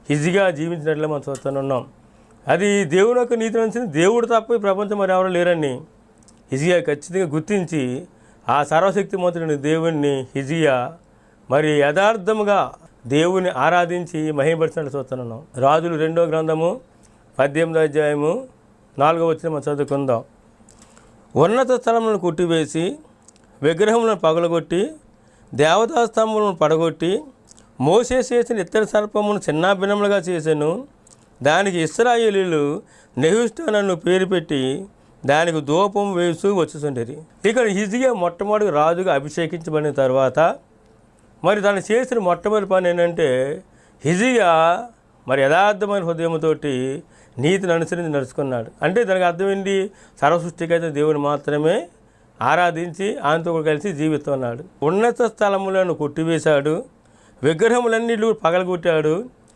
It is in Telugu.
హిజ్కియా జీవించినట్లే మనం చూస్తున్నాం. అది దేవుని యొక్క నీతి అనుసరించి దేవుడు తప్ప ఈ ప్రపంచం మరి ఎవరు లేరని హిజ్కియా ఖచ్చితంగా గుర్తించి ఆ సర్వశక్తిమంతుడిని దేవుణ్ణి హిజ్కియా మరి యథార్థముగా దేవుని ఆరాధించి మహిమపరిచినట్లు చూస్తున్నాం. రాజులు 2వ గ్రంథము 18వ అధ్యాయము 4వ వచనం మనం చదువుకుందాం. ఉన్నత స్థలములను కొట్టివేసి విగ్రహములను పగలగొట్టి దేవతా స్తంభములను పడగొట్టి మోసే చేసిన ఇత్తడి సర్పమును చిన్నాభిన్నములుగా చేశాను. దానికి ఇశ్రాయేలీయులు నెహుష్టాన్ అను పేరు పెట్టి దానికి ధూపం వేస్తూ వచ్చుచుండేది. ఇక్కడ హిజ్కియా మొట్టమొదటి రాజుగా అభిషేకించబడిన తర్వాత మరి తను చేసిన మొట్టమొదటి పని ఏంటంటే హిజ్కియా మరి యథార్థమైన హృదయంతో నీతిని అనుసరించి నడుచుకున్నాడు. అంటే దానికి అర్థం ఏంటి? సర్వసృష్టికైతే దేవుని మాత్రమే ఆరాధించి ఆయనతో కలిసి జీవిస్తున్నాడు. ఉన్నత స్థలములను కొట్టివేశాడు, విగ్రహములన్నింటినీ పగలగొట్టాడు,